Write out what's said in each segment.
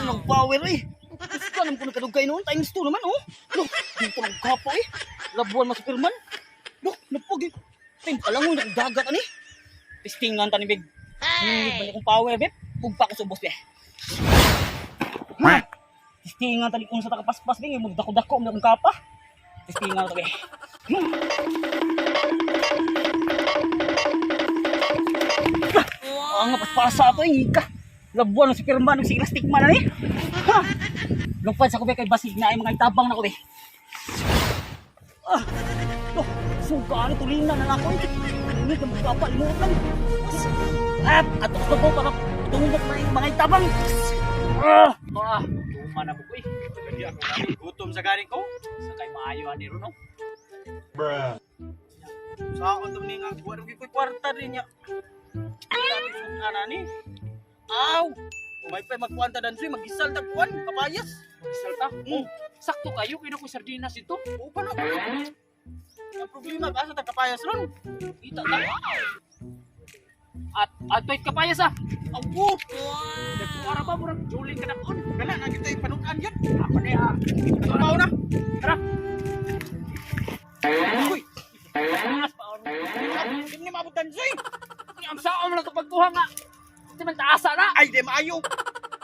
ng power eh. Gusto naman ko nagkadugay noon. Times 2 naman oh. No, dito ng kapo eh. Labuan mas Superman. No, napog eh. Tim, palangoy na dagat ani. Testingan ta ni Big. Balik kong power, Beb. Pugpa ko sa ubos, Beb. Testingan ta ni kung sa takapaspas, Beb. Magdako-dako ang kapa. Testingan ta, Beb. Ang paspasa ito, ika. Labuan ng Superman, ng silas tikman na ni. Lupad sa ko, Beb, kay basig na ay mga itabang na ko, Beb. Suka, ano tulinan na ako, Hindi ka magkapa, limutan. At ako po para tungkok na yung mga itabang. Tuma na po ko eh. Hindi ako namin gutom sa galing ko. Sa kay maayo ni Runo. Bruh. Sa ako ito nga, buwan ko kwarta rin niya. Sabi ko nga ni. Aw! May pa magkuwanta dan soy, mag-isal ta kuwan, kapayas. Mag-isal ta? Sakto kayo, kino ko sardinas ito. Oo pa na. Ang problema, basta ta kapayas ron. Kita ta. At wait kapayas ah. Aw! Nagkuwara ba murag juling ka na kon? Kala na kita ipanukan yan. Ako na ah. Trabaho na. Tara. Uy! Mas pa on. Hindi ni mabutan soy. Ang sao mo na ito pagkuha nga. Hindi man taasa na. Ay, di maayo.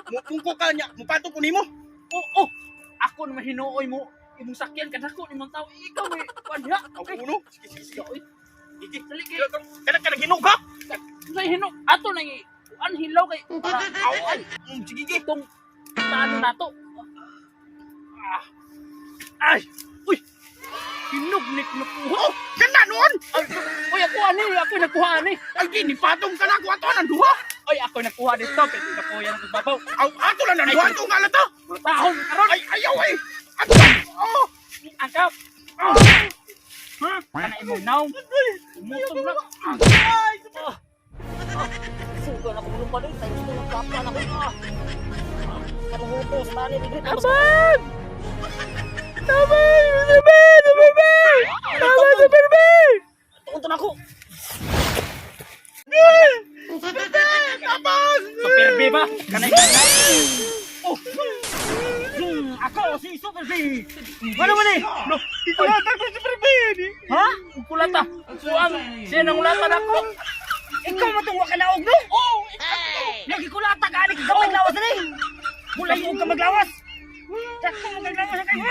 Mutungko ka niya, mupato ko nimo. Oo. Ako naman hinuoy mo. Imong sakyan ka na ko. Imong tao. Ikaw may kanya. Ang uno. Sige. Sige. Dali kay. Kana ginog ha? Nay hino. Ato nang hilaw kay. Para. Aw. Sige. Itong paano na to. Ay! Uy! Hinog ni kinukuha. Oh! Ganda noon! Uy, ako ani. Ako nagkuha ani. Ay, ginipatong ka na ako ato ng duha! Ay, ako nagkuha dito. Pero nakuha ng babaw. Aw, ato lang ng duha ito nga lata! Tahon karon. Ay, ayaw eh! Ato! Oh! Angkap. Oh! Ha? Kana imong naw. Umutong na. Ay! Suka na ko lupa doon. Times 2 ng kapa na ko. Kanuhuto sa tani. Abang! Superman! Tunto na ko. Tapos! Super B ba? Kanay ka na. Oh! Ako si Super B. Ano man eh? No, ikulata ko Super B. Ha? Ikulata. Suang, sinang ulata na ko. Ikaw matungwa ka naog no? Oo! Lagi ko lata ka alik ka maglawas na eh! Mula yung ka maglawas! Tako mo maglawas na kayo!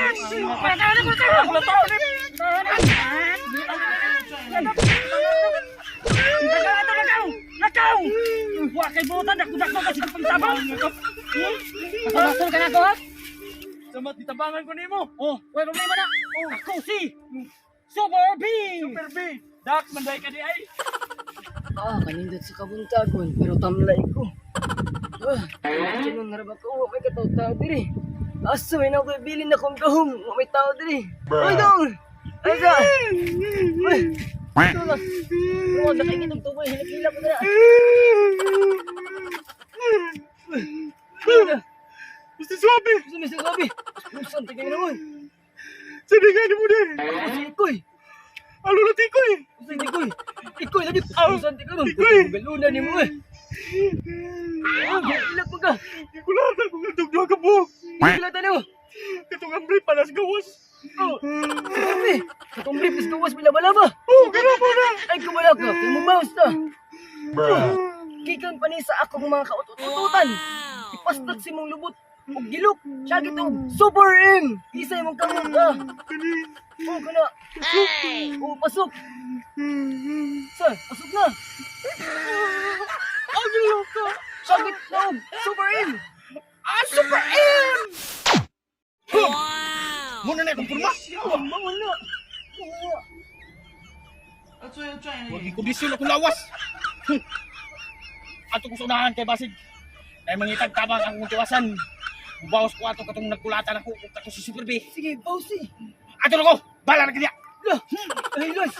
Pagkakalan ko ito! Ako na tao ni. Nakaw! Huwag kay butan! Dako kasi ito pang tabang! Masal ka na ko ha? Samat ditabangan ko nimo. Oh! Wala problema na! Ako si Super B! Super B. Dak manday ka di ay. Kanindot sa kabuntagon, pero tamlay ko. Sinong narabak ko, may kataw-tao diri. Aso, may nakubilin na kong kahong, may tao diri. Uy, dong! Ay ka! Uy! Ito lang. Huwag na kayo kitong hinagila ko na. Gusto suwabi! Gusto may sagabi. Saan tigay naman? Sabihin mo din! Ako si Ikoy. Ano na tikoy? Gusto si Ikoy. Ikoy lagi. Saan tigay naman? Ikoy! Galuna ni mo eh. Ilag mo ka. Ikulata ko nga tugdwa ka po! Ilag mo. Itong ambre panas gawas! Oh, sabi. Itong blip is gawas bilaba-laba. Oh, gano'n mo na! Ay, kumala ka. Kaya mo bounce na. Kikan pa ni sa akong mga kautututan. Ipastat si mong lubot. O gilok. Siya gitong Super M. Isa yung mong kamot ka. Oh, kana. Pasok. Oh, pasok. Sir, pasok na. Oh, gilok ka. Siya gitong Super M. Super M! Muna na itong purma! Wala. Huwag ikudisyon akong lawas! Ato ko sunahan kay Basig. Ay mangitag tabang ang tiwasan. Ubawas ko ato katong nagkulatan ako kung ato si Super B. Sige, pausi. Ato na ko! Bala na kanya! Lah, ay guys.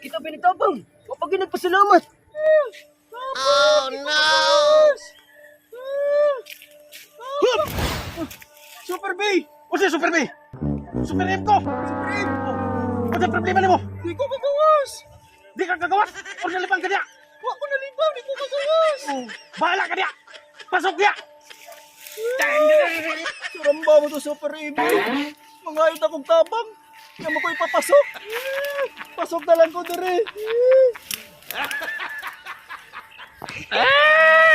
Kita pinatabang. Kapag nagpasalamat. Oh no! Super B! O siya Super B? Super M ko! Super M! O siya problema ni mo? Di ko kagawas! Di ka kagawas? O nalipang ka niya? Wa ko nalipang, di ko kagawas! Bahala ka niya! Pasok niya! Suramba mo to super evil. Mangayot akong tabang. Nga mo ko ipapasok. Pasok na lang ko diri.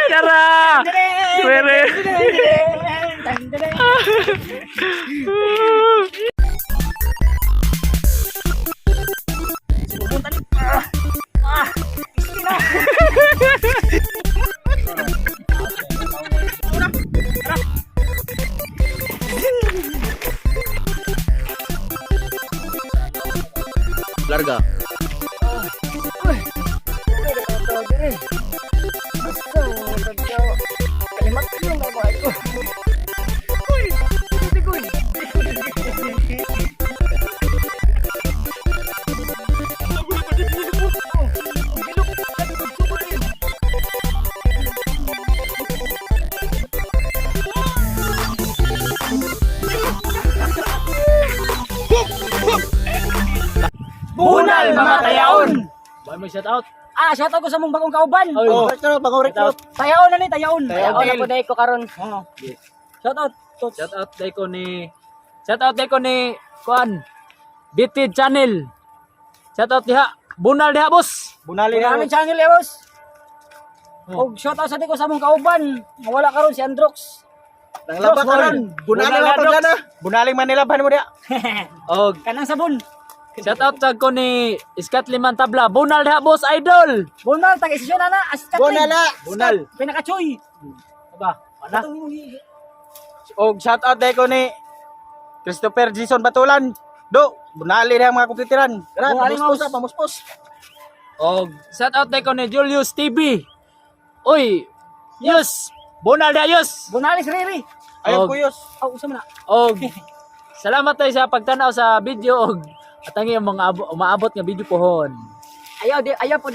Dara! Pwede! Larga. Uy, may kataw diri. Asa mo tagyaw? Kalimat ko na ba ito? Uy, tiguy. Bunal mga tayaon! Bye mo shout out. Ah, shout out ko sa mong bagong kauban. Oh, recruit. Tayaon na ni, tayaon. Tayaon. Tayaon na po dahil ko karon. Shout out. Shout out day ko ni Kuan. Bitid channel. Shout out diha. Bunal diha boss. Bunali Wala na. namin channel eh, boss. Og shout out sa di ko sa mong kauban. Nawala karon si Androx. Nang laba ka ron. Bunali Bunali na na, pagana. Bunaling Manilaban mo dia. Og Kanang sabon. shout out sa ko ni Iskat Liman Tabla. Bunal diha boss idol. Bunal, taga-isisyon na na. Askat Bunala. Bunal. Pinaka-choy. Aba, ana. Og shout out day ko ni Christopher Jason Batulan. Do, bunali na ang mga komputiran. Kara, Bunali, pamuspos mouse. na, pamuspos. Og shout out day ko ni Julius TV. Uy, Yus. Bunal diha Yus. Bunalis Riri. Ayaw Og- ko yus. Oh, usa man na. Og salamat tayo sa pagtanaw sa video og atangi ang mga umaabot nga video pohon. Ayaw po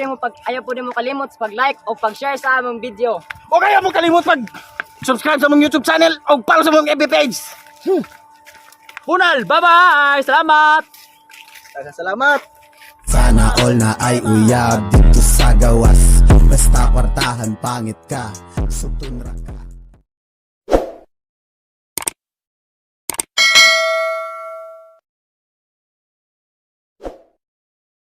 din mo kalimot sa pag-like o pag-share sa among video. O kaya mo kalimot pag subscribe sa mong YouTube channel o follow sa mong FB page. Bunal, bye-bye! Salamat! Salamat. Sana all na ay uyab dito sa gawas. Basta kwartahan pangit ka, sutunra ka.